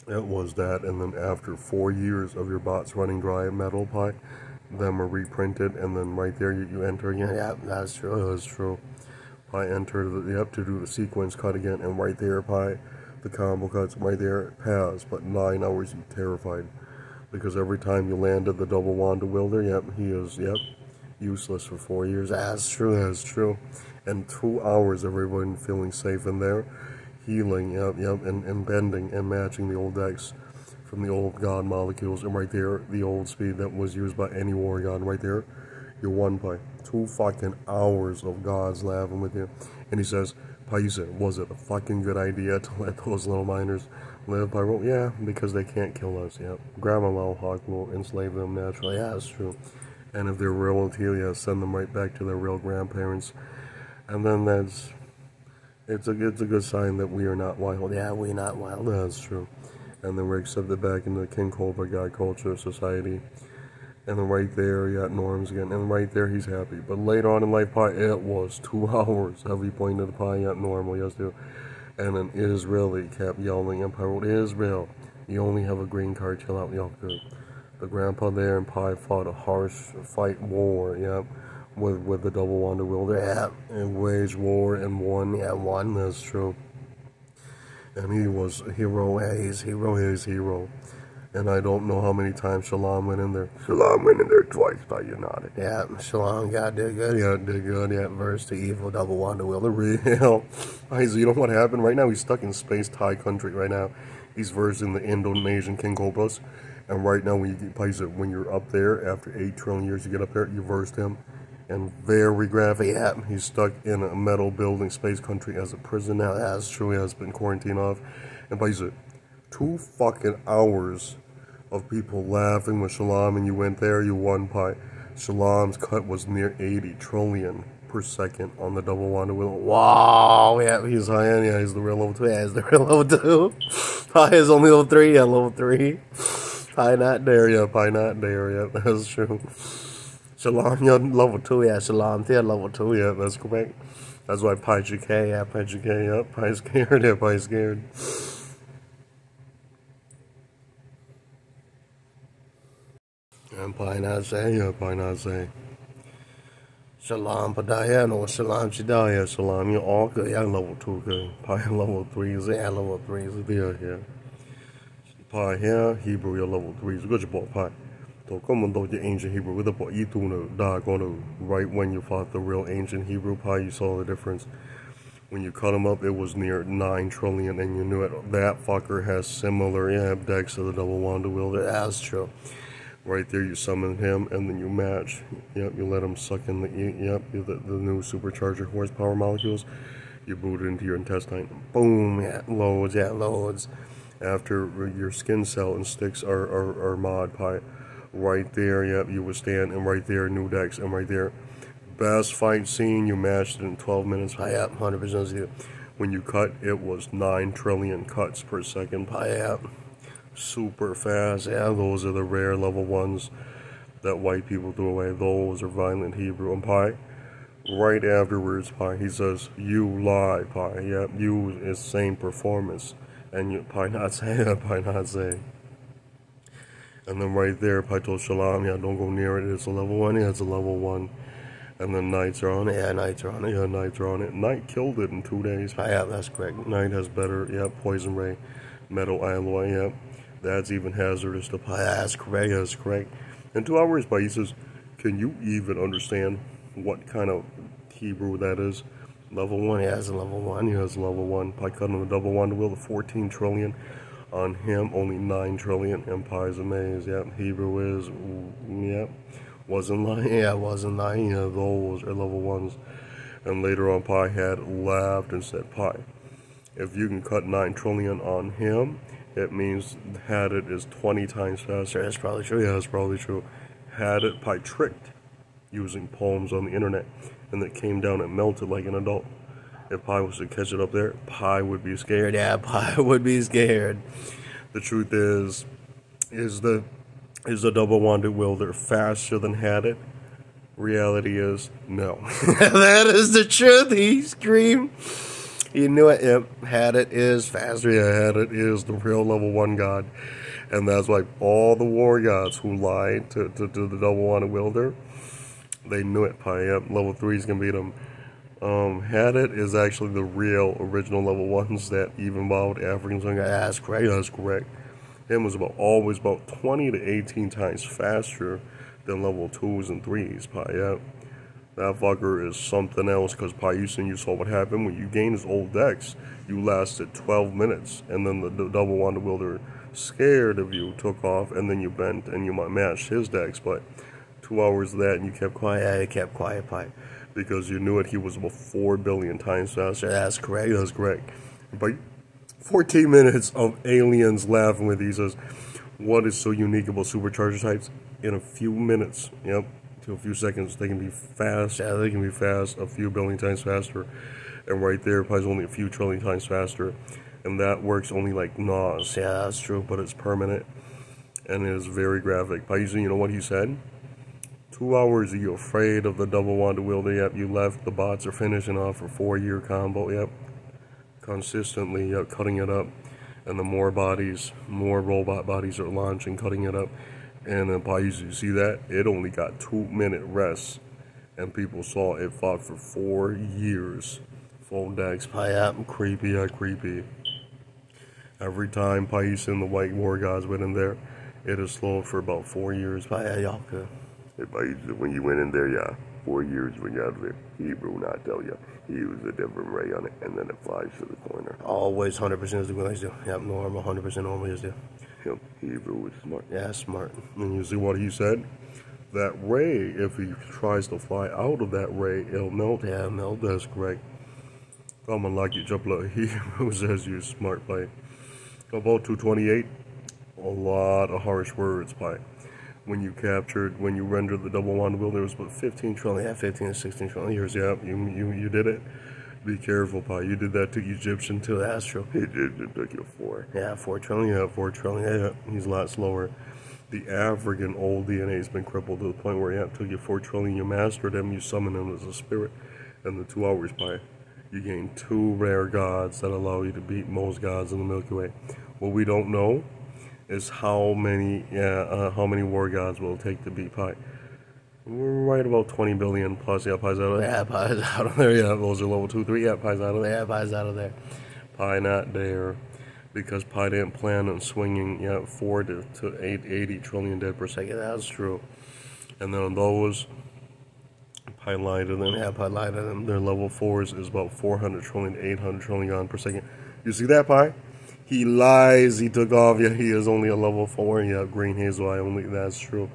it was that, and then after 4 years of your bots running dry metal, Pi, them are reprinted, and then right there you enter again.
Yeah, that's true.
Pi entered to do the sequence cut again, and right there, Pi, the combo cuts right there, pass, but 9 hours you terrified. Because every time you landed the double wanda wielder, he is, useless for 4 years. That's true. And 2 hours everyone feeling safe in there, healing, and bending and matching the old decks from the old god molecules, and right there, the old speed that was used by any war god, right there, you're won by 2 fucking hours of gods laughing with you. And he says, Paisa, was it a fucking good idea to let those little miners live? Pi wrote, yeah, because they can't kill us, Grandma Malhawk will enslave them naturally, that's true. And if they're real Telia, send them right back to their real grandparents. And then it's a good sign that we are not wild. Yeah, we're not wild. That's true. And then we're accepted back into the King Cobra God culture society. And then right there, you got norms again. And right there, he's happy. But later on in life, Pi, it was 2 hours. Heavy point of the Pi, normal, yes, dude. And then Israel, he kept yelling. And Pi wrote, Israel, you only have a green card, chill out, y'all good. The grandpa there and Pi fought a harsh war, with the double wanda wielder, and waged war and won, that's true. And he was hero, he's hero. And I don't know how many times Shalom went in there. Shalom went in there twice, but you nodded.
Yeah, Shalom God did good.
Yeah, did good. Yeah,
Verse the evil double wonder wielder.
Real. So you know what happened? Right now he's stuck in space Thai country right now. He's versed in the Indonesian King Cobras. And right now when you're up there, after 8 trillion years you get up there, you versed him. And very graphic.
Yeah.
He's stuck in a metal building space country as a prison now.
That's true.
He has been quarantined off. And 2 fucking hours of people laughing with Shalom, and you went there, you won Pi. Shalom's cut was near 80 trillion per second on the double wonder wheel.
Wow, yeah,
He's high end, yeah, he's the real level 2.
yeah, he's the real level 2. Pi is only level 3, yeah, level 3. Pi not there,
Yeah, Pi not there, yeah, that's true.
Shalom, you're level 2, yeah, Shalom, they're level 2.
Yeah, that's correct. That's why Pi GK, yeah, Pi GK, yeah, Pi scared, yeah, Pi scared.
And Pi not say,
Yeah, Pi not say.
Shalom Padaya, no, Shalom Shidaya,
Shalom, you're all good, yeah, level 2 good. Pi level 3s,
yeah, level 3s.
yeah. Pi here, Hebrew, you're level 3s. Good job, Pi. So come on, the ancient Hebrew with the boy, right when you fought the real ancient Hebrew Pi, you saw the difference. When you cut him up, it was near 9 trillion, and you knew it. That fucker has similar decks to the double wand wielder.
That's true.
Right there, you summon him, and then you match. Yep, you let him suck in the new supercharger horsepower molecules. You boot it into your intestine. Boom, loads. After your skin cell and sticks are mod Pi. Right there, yep, you would stand, and right there, new decks, and right there. Best fight scene, you matched it in 12 minutes.
Yep, 100% you.
When you cut, it was 9 trillion cuts per second.
Yep.
Super fast. Yeah, those are the rare level 1s that white people threw away. Those are violent Hebrew. And Pi, right afterwards, Pi, he says, you lie, Pi. Yep, you is same performance. And you, Pi not say, Pi not say. And then right there, Pi told Shalom, yeah, don't go near it. It's a level 1. Yeah, it's a level 1. And then Knights are on it.
Yeah, Knights are on it.
Yeah, Knights are on it. Knight killed it in 2 days.
Yeah, that's correct.
Knight has better, poison ray, metal alloy, That's even hazardous to Pi.
That's correct.
Yeah, that's correct. In 2 hours, Pi, he says, can you even understand what kind of Hebrew that is? Level 1.
Yeah, it's a level 1.
Yeah, it's level 1. Pi cut on the double wand wheel, the 14 trillion. On him, only 9 trillion. And Pi's amazed. Hebrew is, wasn't lying.
Yeah, wasn't lying.
Yeah, those are level 1s. And later on, Pi had laughed and said, Pi, if you can cut 9 trillion on him, it means had it is 20 times faster.
That's probably true.
Yeah, that's probably true. Had it, Pi tricked using poems on the internet, and it came down and melted like an adult. If Pi was to catch it up there, Pi would be scared.
Yeah, Pi would be scared.
The truth is the double wanded wielder faster than had it? Reality is no.
That is the truth. He screamed. He knew it. Yep. Had it is faster.
Yeah, had it is the real level 1 god. And that's why all the war gods who lied to the double wanded wielder, they knew it. Pi, level 3s can beat him. Had it is actually the real original level 1s that even evolved Africans.
That's correct.
Yeah, that's correct. Him was always about 20 to 18 times faster than level 2s and 3s, Pi, That fucker is something else, because Pi, you saw what happened when you gained his old decks. You lasted 12 minutes, and then the double wand wielder, scared of you, took off, and then you bent and you matched his decks. But 2 hours of that, and you kept quiet.
Yeah, you kept quiet, Pi.
Because you knew it, he was about 4 billion times faster.
That's correct.
That's correct. But 14 minutes of aliens laughing with you. He says, what is so unique about supercharger types? In a few minutes, to a few seconds, they can be fast. Yeah, they can be fast, a few billion times faster. And right there, Pi's only a few trillion times faster. And that works only like NOS.
Yeah, that's true.
But it's permanent. And it is very graphic. Pi, you know what he said? 2 hours, are you afraid of the double wand wielder? Yep, you left. The bots are finishing off a 4-year combo. Yep. Consistently, cutting it up. And the more robot bodies are launching, cutting it up. And then Pi, you see that? It only got 2-minute rests. And people saw it fought for 4 years. Full decks.
Pi,
creepy. Every time Pais and the white war gods went in there, It is slowed for about 4 years. When you went in there, yeah, 4 years when you're out of there, Hebrew not tell you. He used a different ray on it, and then it flies to the corner.
Always 100% is the way I do. Yep, normal, 100% normal is do.
Yep, Hebrew is smart.
Yeah, smart.
And you see what he said? That ray, if he tries to fly out of that ray, it'll melt.
Yeah, melt.
That's correct. I'm gonna like you, jump like Hebrew says you smart play. About 228, a lot of harsh words, pi. When you rendered the double wand wielder, it was about 15 trillion,
15 to 16 trillion years.
Yeah, you did it. Be careful, pi. You did that to Egyptian too.
That's true.
Egyptian took you 4.
Yeah, 4 trillion.
Yeah, 4 trillion. Yeah, he's a lot slower. The African old DNA has been crippled to the point where it took you 4 trillion. You mastered him. You summon him as a spirit. And the 2 hours, pi, you gain 2 rare gods that allow you to beat most gods in the Milky Way. What we don't know is how many war gods will it take to beat pi. We're right about 20 billion plus. Yeah, pi's out of there.
Yeah, pi's out of there.
Yeah, those are level 2, 3. Yeah, pi's out of there.
Yeah, pi's out of there.
Pi not there, because pi didn't plan on swinging 4 to 80 trillion dead per second.
That's true.
And then on those, pi lied to them.
Yeah, pi lied to them.
Their level 4s is about 400 trillion to 800 trillion gone per second. You see that, pi? He lies. He took off. Yeah, he is only a level 4. Yeah, green hazel eye only. That's true.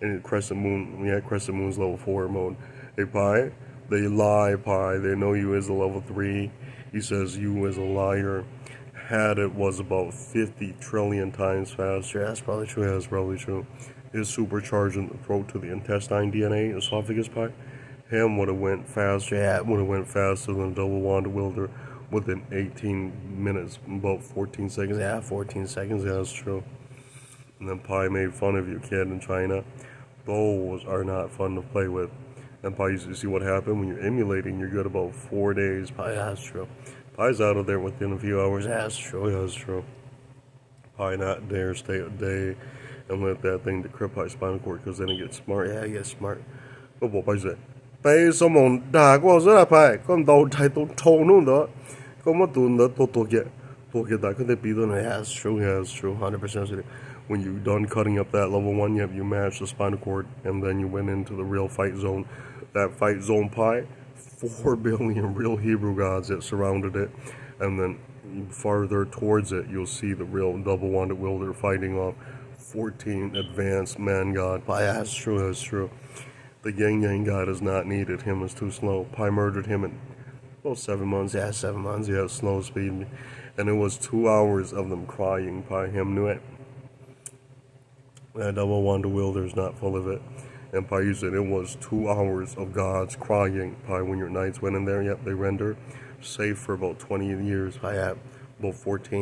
And Crescent Moon. Yeah, Crescent Moon's level 4 mode. Hey, pi, they lie, pi. They know you as a level 3. He says you as a liar. Had it was about 50 trillion times faster.
Yeah, that's probably true.
Yeah, that's probably true. His supercharging the throat to the intestine DNA, esophagus, pi. Him would have went faster.
Yeah,
would have went faster than a double wand wielder. Within 18 minutes, about 14 seconds.
Yeah, 14 seconds.
Yeah, that's true. And then pi made fun of you, kid, in China. Those are not fun to play with. And pi, you see what happened when you're emulating, you're good about 4 days.
Pi, that's true.
Pi's out of there within a few hours.
Yeah, that's true.
Yeah, that's true. Pi not dare stay a day and let that thing decrypt pi spinal cord, because then it gets smart.
Yeah, it gets smart.
But what pi said? Pai someone da qua rất pi, con đầu thầy tổ thâu nữa đó.
Yeah, that's true.
Yeah, that's true.
100%.
When you done cutting up that level 1, you match the spinal cord, and then you went into the real fight zone. That fight zone, pi, 4 billion real Hebrew gods that surrounded it, and then farther towards it, you'll see the real double-wanded wielder fighting off 14 advanced man god.
Pi, that's true.
That's true. The Yang god is not needed. Him is too slow. Pi murdered him in about 7 months.
Yeah, 7 months.
Yeah, slow speed. And it was 2 hours of them crying. Pi, him knew it. That double wand wielder's not full of it. And Pi, you said it was 2 hours of gods crying. Pi, when your knights went in there, yep, they render safe for about 20 years.
Pi, yeah, about 14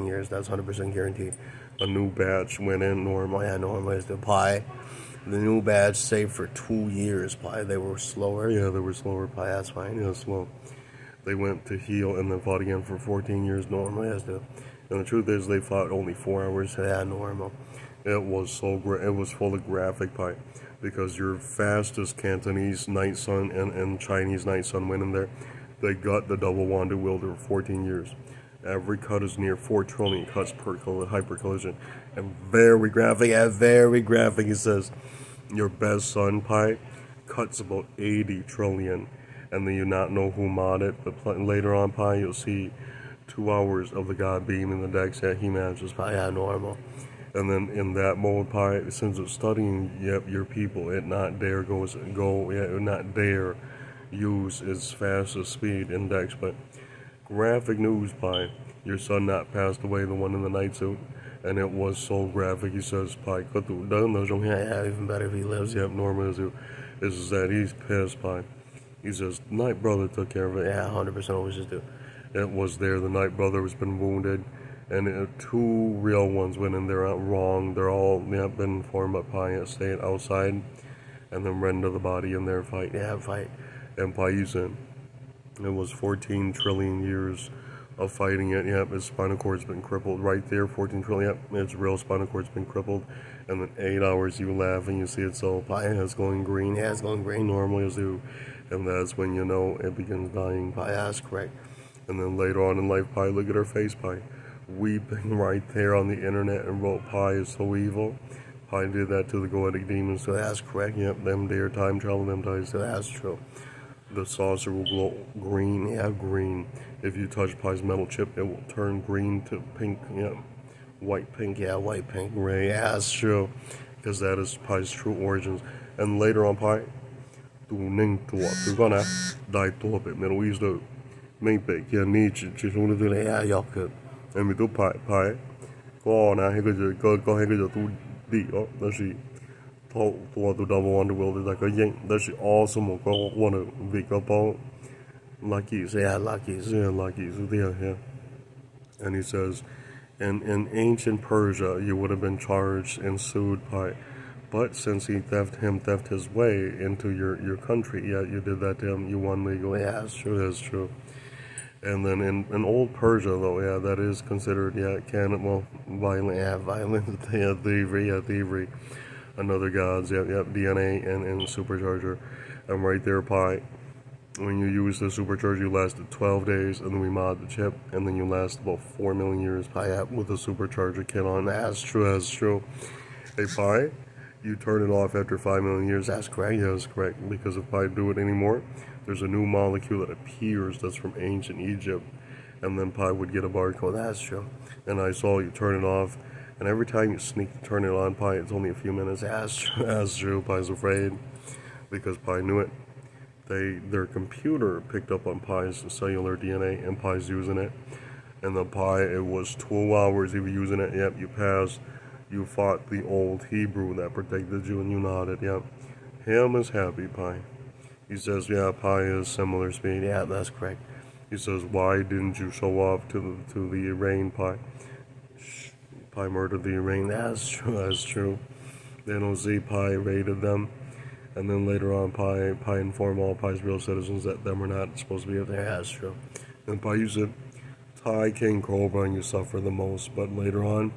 years. That's 100% guaranteed.
A new batch went in normal.
Yeah, normal is the Pi. The new batch saved for 2 years. Pi, they were slower.
Yeah, they were slower.
Pi, that's fine.
Yeah, slow. They went to heal and then fought again for 14 years normal.
Yes, dude.
And the truth is, they fought only 4 hours.
Yeah, normal.
It was it was full of graphic, Pi, because your fastest Cantonese Night Sun and Chinese Night Sun went in there. They got the double wanded wielder 14 years. Every cut is near 4 trillion cuts per hyper collision, and very graphic. Yeah, very graphic. He says your best son, Pi, cuts about 80 trillion, and then you not know who modded. But later on, Pi, you'll see 2 hours of the god beam in the decks that he manages.
Pi, yeah, normal.
And then in that mode, Pi, since it's studying your people, it not dare it not dare use its fastest speed index. But graphic news, Pi, your son not passed away, the one in the night suit, and it was so graphic. He says, Pi,
yeah, even better if he lives.
Yep, normal is that he's pissed, Pi. He says, Night Brother took care of it.
Yeah, 100% always just do.
It was there. The Night Brother has been wounded. And 2 real ones went in there wrong. They're all been informed by Pi, staying outside, and then render the body in their fight.
Yeah, fight.
And Pi using it was 14 trillion years of fighting it. Yep, his spinal cord's been crippled right there. 14 trillion. Yep, his real spinal cord's been crippled. And then 8 hours you laugh and you see it. So Pi is going green.
Yeah, it's going green.
Normally as do, and that's when you know it begins dying.
Pi, that's correct.
And then later on in life, Pi, look at her face, Pi. weeping right there on the internet and wrote Pi is so evil. Pi did that to the Goetic demons, so that's correct. Yep, them there time travel, them ties, so that's true. The saucer will glow green, yeah, green. If you touch Pi's metal chip, it will turn green to pink, yeah. White pink, yeah, white pink, ray, yeah, that's true. Because that is Pi's true origins. And later on, Pi, tu ning tua, tu gonna die tua bit, Middle East, me big, yeah, need you, one of the yeah, yuck. And we do Pi, go on, I hear go ahead, go to D, oh, that's she. To double underworld is like a yank. That's awesome. Go want to big up all lucky, yeah, lucky, yeah. And he says, in ancient Persia, you would have been charged and sued by, but since he theft his way into your country, yeah, you did that to him. You won legally. Yeah, that's true. And then in old Persia, though, yeah, that is considered, yeah, violent, yeah, thievery. Another gods, yep, DNA and supercharger. And right there, Pi, when you use the supercharger, you lasted 12 days, and then we mod the chip, and then you last about 4 million years, Pi, with the supercharger kit on. That's true. Hey, Pi, you turn it off after 5 million years. That's correct. Yeah, that's correct. Because if Pi do it anymore, there's a new molecule that appears that's from ancient Egypt, and then Pi would get a barcode. That's true. And I saw you turn it off. And every time you sneak to turn it on, Pi, it's only a few minutes. That's true. Pi's afraid because Pi knew it. Their computer picked up on Pi's cellular DNA, and Pi's using it. And the Pi, it was 2 hours he was using it. Yep, you passed. You fought the old Hebrew that protected you, and you nodded. Yep, him is happy, Pi. He says, yeah, Pi is similar speed. Yeah, that's correct. He says, why didn't you show off to the Iranian Pi? Pi murdered the Iranian. That's true. Then OZ Pi raided them, and then later on Pi informed all Pi's real citizens that them were not supposed to be there. That's true. And Pi, you said Thai King Cobra and you suffer the most, but later on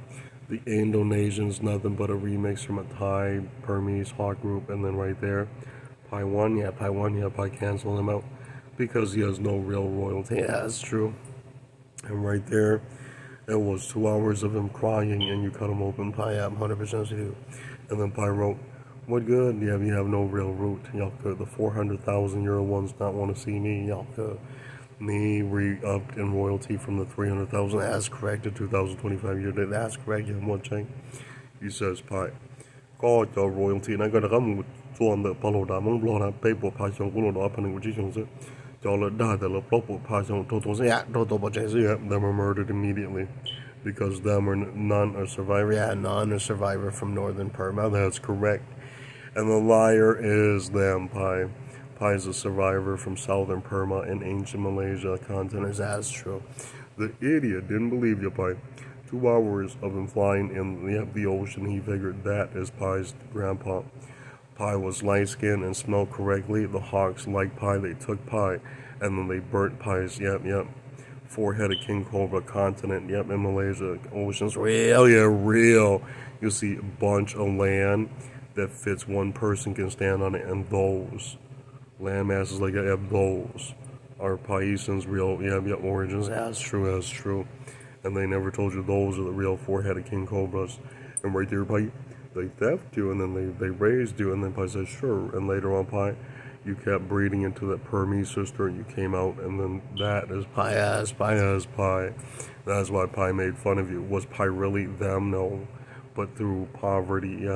the Indonesians, nothing but a remix from a Thai Burmese hawk group, and then right there Pi won. Pi canceled him out because he has no real royalty. Yeah, that's true. And right there, it was 2 hours of him crying, and you cut him open. Pi, I'm 100% you. And then Pi wrote, what good? Yeah, you have no real root. Yalka, the 400,000-year ones not want to see me. Yalka, me re-upped in royalty from the 300,000. That's correct, to 2025 year. That's correct. Yeah, one chain. He says, Pi, God, your royalty. And I got to come on the Paloda, Mongbloda, paper, Passion, Guloda, opening, which is it. They were murdered immediately because them are none a survivor. Yeah, none a survivor from northern Burma. That's correct. And the liar is them, Pi. Pi is a survivor from southern Burma and ancient Malaysia continent. That's true. The idiot didn't believe you, Pi. 2 hours of him flying in the ocean, he figured that is Pi's grandpa. Pi was light-skinned and smelled correctly. The hawks liked Pi. They took Pi, and then they burnt Pi's, four-headed king cobra continent, in Malaysia. Oceans, real. You see a bunch of land that fits one person can stand on it, and those land masses like that, those are Paisans' real, origins. That's true. And they never told you those are the real four-headed king cobras. And right there, Pi, they theft you, and then they raised you, and then Pi said, sure. And later on, Pi, you kept breeding into that Burmese sister, and you came out, and then that is Pi as Pi. That's why Pi made fun of you. Was Pi really them? No. But through poverty,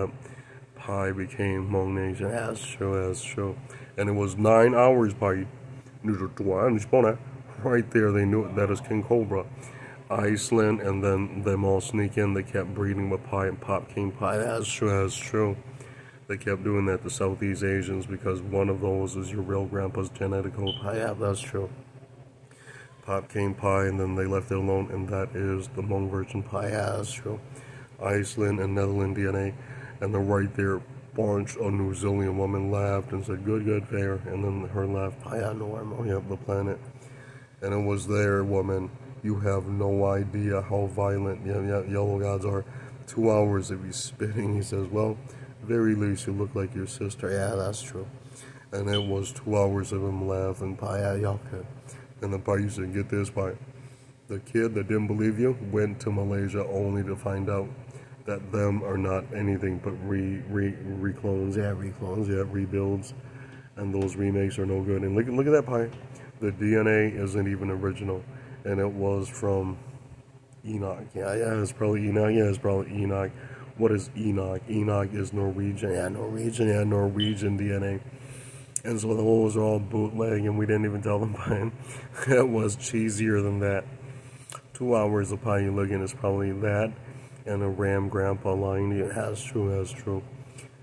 Pi became Hmong Nation. That's true. And it was 9 hours, Pi. Right there, they knew it. That is King Cobra. Iceland, and then them all sneak in. They kept breeding with Pi and Pop King Pi. That's true. They kept doing that to Southeast Asians because one of those is your real grandpa's genetic code. Pi, that's true. Pop King Pi, and then they left it alone, and that is the Hmong version Pi. That's true. Iceland and Netherlands DNA, and then right there, bunch of New Zealand women laughed and said, good, fair, and then her laughed, Pi, normal, the planet. And it was there, woman. You have no idea how violent yellow gods are. 2 hours of you spitting. He says, well, very least you look like your sister. Yeah, that's true. And it was 2 hours of him laughing. Pi, And the Pi said, get this, Pi. The kid that didn't believe you went to Malaysia only to find out that them are not anything but reclones, rebuilds, and those remakes are no good. And look at that pie. The DNA isn't even original, and it was from Enoch. Yeah, it's probably Enoch. Yeah, it's probably Enoch. What is Enoch? Enoch is Norwegian. Yeah, Norwegian DNA. And so those are all bootleg, and we didn't even tell them pie. It was cheesier than that. 2 hours of pie you looking is probably that and a Ram Grandpa lying to you. That's true.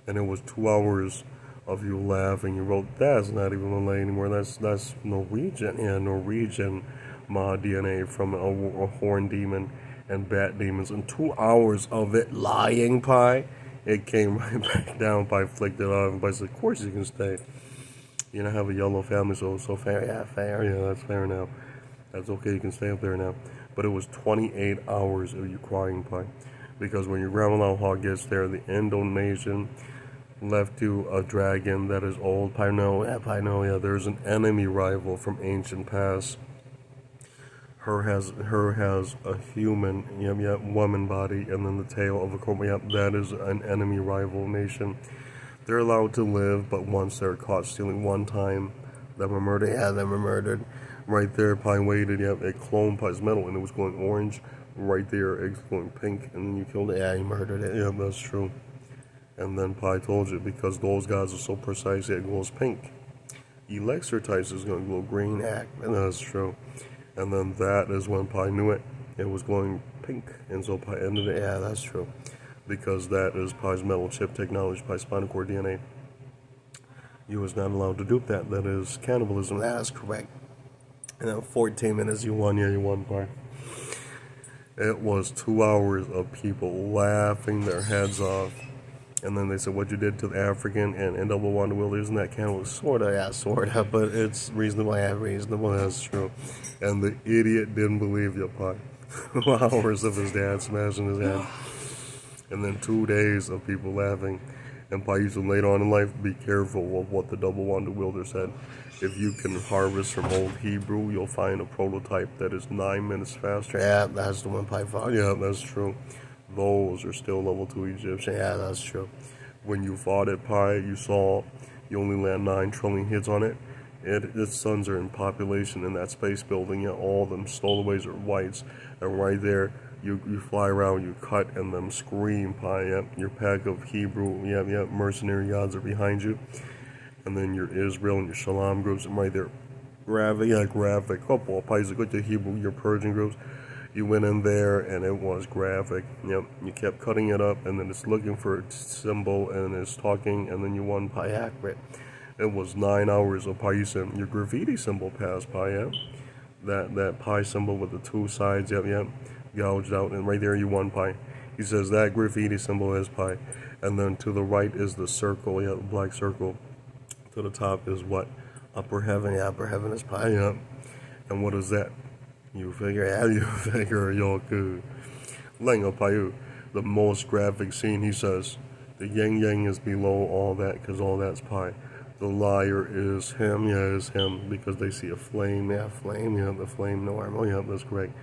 And it was 2 hours of you laughing. You wrote, that's not even Malay anymore. That's Norwegian. Yeah, Norwegian Ma DNA from a horn demon and bat demons. And 2 hours of it lying pie, it came right back down. Pie flicked it off. And Pie said, of course you can stay. You know, have a yellow family, so fair. Yeah, fair. Yeah, that's fair now. That's okay. You can stay up there now. But it was 28 hours of you crying pie. Because when your grandma hog gets there, the Indonesian left you a dragon that is old. Pie no, yeah, there's an enemy rival from ancient past. Her has a human, woman body, and then the tail of a cobra. That is an enemy rival nation. They're allowed to live, but once they're caught stealing one time, them are murdered. Yeah, them are murdered. Right there, Pie waited. Yeah, it cloned Pie's metal, and it was going orange. Right there, it's going pink, and then you killed it. Yeah, you murdered it. Yeah, that's true. And then Pie told you, because those guys are so precise, it glows pink. Elixir types is going to glow green. Yeah, and that's true. And then that is when Pie knew it. It was glowing pink, and so Pie ended it. Yeah, that's true. Because that is Pie's metal chip technology, Pie's spinal cord DNA. You was not allowed to dupe that. That is cannibalism. That's correct. And then 14 minutes, you won. Yeah, you won, Pie. It was 2 hours of people laughing their heads off. And then they said, what you did to the African and double wonder wielder, isn't that cannibalism? Sorta, but it's reasonable. Yeah, reasonable. That's true. And the idiot didn't believe you, Pie. 2 hours of his dad smashing his head. And then 2 days of people laughing. And Pie used to later on in life, be careful of what the double wonder wielder said. If you can harvest from old Hebrew, you'll find a prototype that is 9 minutes faster. Yeah, that's the one Pie fought. Yeah, that's true. Those are still level 2 Egyptian. Yeah, that's true. When you fought at Pie, you saw you only land 9 trillion hits on it. Its sons are in population in that space building. Yeah, all of them stowaways are whites. And right there, you fly around, you cut, and them scream, Pie. Yep, your pack of Hebrew, mercenary gods are behind you. And then your Israel and your Shalom groups, and right there, graphic. Couple of Pies, go to Hebrew, your Persian groups. You went in there, and it was graphic. Yep, you kept cutting it up, and then it's looking for a symbol, and it's talking, and then you won Pie accurate. It was 9 hours of Pie. You said your graffiti symbol passed Pie. Yep, that Pie symbol with the 2 sides. Yep. Gouged out, and right there you won Pie. He says that graffiti symbol is Pie, and then to the right is the circle, the black circle. To the top is what? Upper heaven. Yeah, upper heaven is Pie. Yeah. And what is that? You figure. You're good. Lenga Pie, the most graphic scene. He says the yang is below all that, because all that's Pie. The liar is him. Yeah, is him, because they see a flame. Yeah, flame. Yeah, the flame. No armor. Yeah, that's correct.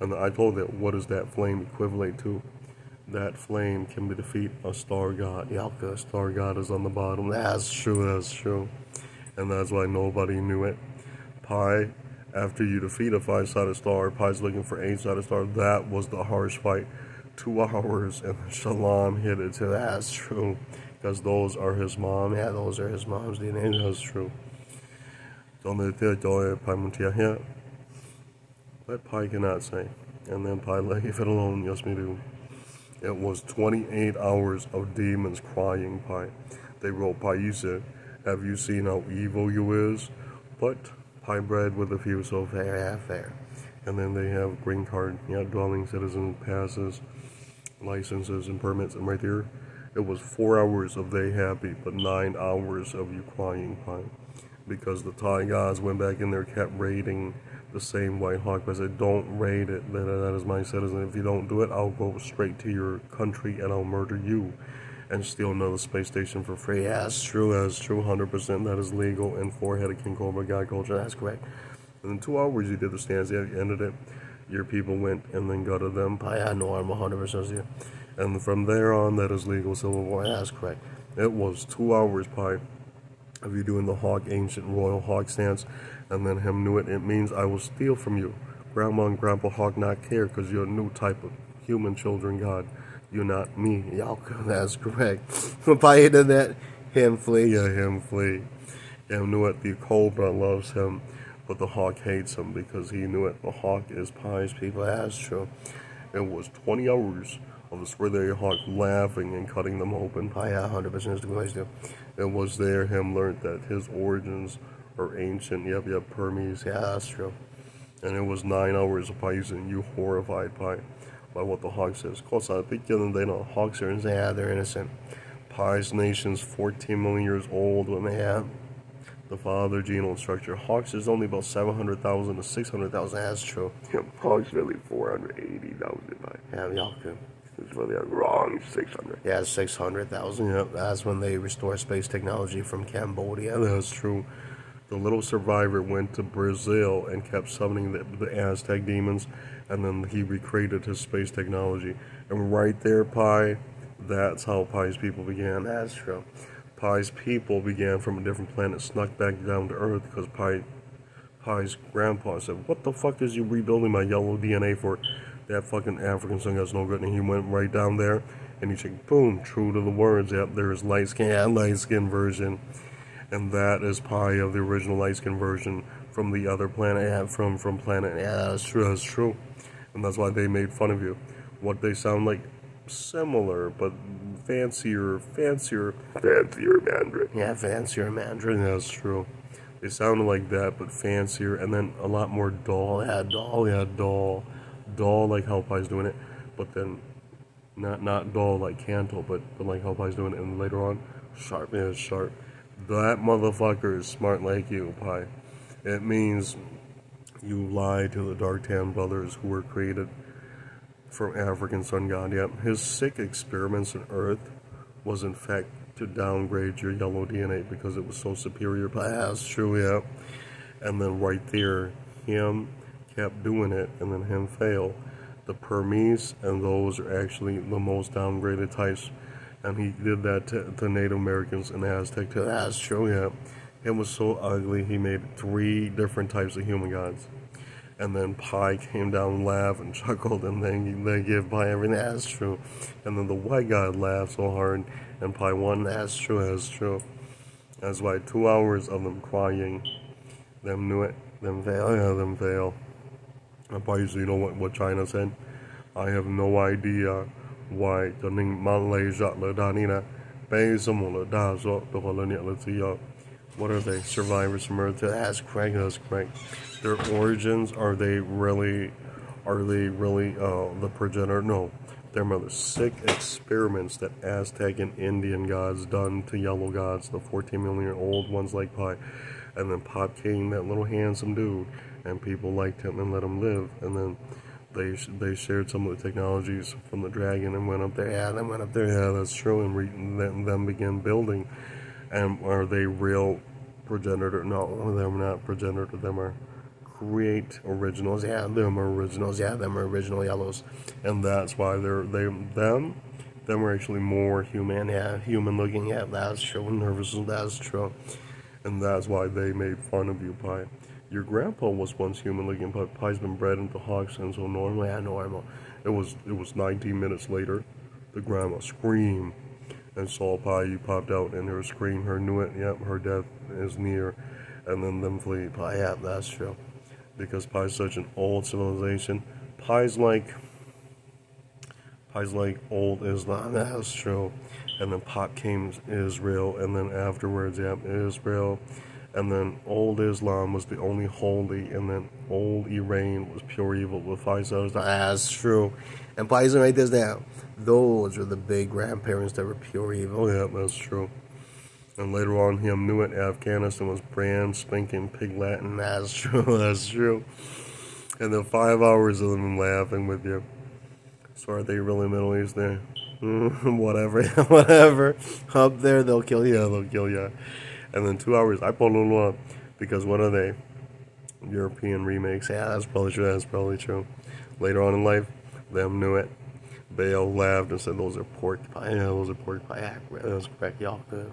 And I told that, what does that flame equivalent to? That flame can defeat a star god. A star god is on the bottom. That's true. And that's why nobody knew it. Pie, after you defeat a 5-sided star, Pie's looking for 8-sided star. That was the harsh fight. 2 hours, and Shalom hit it too. That's true. Because those are his mom. Yeah, those are his mom's DNA. That's true. That Pie cannot say. And then Pie leave it alone. Yes, me do. It was 28 hours of demons crying Pie. They wrote Pie, you said, have you seen how evil you is? But Pie bred with a few, so fair. And then they have green card, dwelling citizen passes, licenses and permits. And right there, it was 4 hours of they happy, but 9 hours of you crying Pie. Because the Thai guys went back in there, kept raiding the same White Hawk. I said, don't raid it. That is my citizen. If you don't do it, I'll go straight to your country and I'll murder you and steal another space station for free. Yeah, that's true. 100%. That is legal in foreheaded King Cobra God culture. That's correct. And in 2 hours, you did the stance. Yeah, you ended it. your people went and then gutted them.
Yeah, normal, 100%.
And from there on, that is legal civil war.
That's correct.
It was 2 hours, of you doing the hawk, ancient royal hawk stance, and then him knew it. It means I will steal from you. Grandma and Grandpa Hawk not care because you're a new type of human children God. You're not me.
Y'all, that's correct. Pi did that. Him flee.
Yeah, him flee. Him knew it. The Cobra loves him, but the hawk hates him because he knew it. The hawk is Pi's people.
That's true.
It was 20 hours of the Swear Hawk laughing and cutting them open.
Yeah, 100% is the way to do.
It was there him learned that his origins are ancient. Yep, Hermes.
Yeah, that's true.
And it was 9 hours of using you horrified by what the hawk says. Cause I think they know hawks are innocent.
Yeah, they're innocent.
Pi's nation's 14 million years old when they have the father genome structure. Hawks is only about 700,000 to 600,000.
That's true.
Yeah, Hawks really 480,000.
Yeah, y'all could.
It's really wrong. 600.
Yeah, 600,000. Yep, that's when they restore space technology from Cambodia.
That's true. The little survivor went to Brazil and kept summoning the Aztec demons, and then he recreated his space technology. And right there, Pi, that's how Pi's people began.
That's true.
Pi's people began from a different planet, snuck back down to Earth because Pi's grandpa said, "What the fuck is you rebuilding my yellow DNA for? That fucking African son guy's no good." And he went right down there, and he said, boom, true to the words. Yep, there's light skin version. And that is Pi of the original light skin version from the other planet.
Yeah, from planet. Yeah, that's true.
That's true. And that's why they made fun of you. What they sound like, similar, but fancier Mandarin.
Yeah, fancier Mandarin.
That's true. They sounded like that, but fancier, and then a lot more dull.
Yeah, dull.
Yeah, dull. Dull like how Pi's doing it, but then not dull like Canto, but like how Pi's doing it, and later on, sharp. Yeah, sharp. That motherfucker is smart like you, Pi. It means you lied to the Darktan brothers who were created from African sun god. Yep, his sick experiments on Earth was in fact to downgrade your yellow DNA because it was so superior.
Pi, that's
true, yeah. And then right there, him kept doing it, and then him fail. The Burmese and those are actually the most downgraded types, and he did that to Native Americans and Aztec too.
That's true.
Yeah, it was so ugly. He made 3 different types of human gods, and then Pi came down, laughed and chuckled, and then they give Pi everything. That's true. And then the white god laughed so hard, and Pi won. That's true. That's true. That's why 2 hours of them crying, them knew it, them fail. Yeah, them fail. So you know what China said? I have no idea why the Malaysia what are they? Survivors from Earth?
That's correct.
That's correct. Their origins, are they really the progenitor? No. They're the sick experiments that Aztec and Indian gods done to yellow gods, the 14 million old ones like Pi. And then Pop King, that little handsome dude, and people liked him and let him live. And then they shared some of the technologies from the dragon and went up there.
Yeah, they went up there.
Yeah, that's true. And them began building. And are they real progenitor? No, them are not progenitor. Them are create originals.
Yeah, them are originals. Yeah, them are original yellows.
And that's why them are actually more human.
Yeah, human looking. Yeah, that's true. Nervous. That's true.
And that's why they made fun of you, Pi. Your grandpa was once human looking, but Pi's been bred into hawks, and so normal.
Yeah, normal.
It was 19 minutes later, the grandma screamed and saw Pi. You popped out, and her scream, her knew it. Yep, her death is near, and then them flee.
Pi, yeah, that's true.
Because Pi's such an old civilization. Pi's like old Islam.
That's true.
And then Pop came Israel, and then afterwards, Israel. And then old Islam was the only holy, and then old Iran was pure evil with 5 stars.
That's true. And please write this down. Those are the big grandparents that were pure evil.
Oh, yeah, that's true. And later on, him knew it. Afghanistan was brand spanking pig Latin.
That's true.
That's true. And then 5 hours of them laughing with you. So are they really Middle East there?
Whatever. Up there, they'll kill you.
Yeah, they'll kill you. And then 2 hours, I pulled them up because what are they? European remakes. Yeah, that's probably true. That's probably true. Later on in life, them knew it. Bale laughed and said, "Those are pork pie. Yeah, those are pork pie." Yeah, that was correct. Y'all good.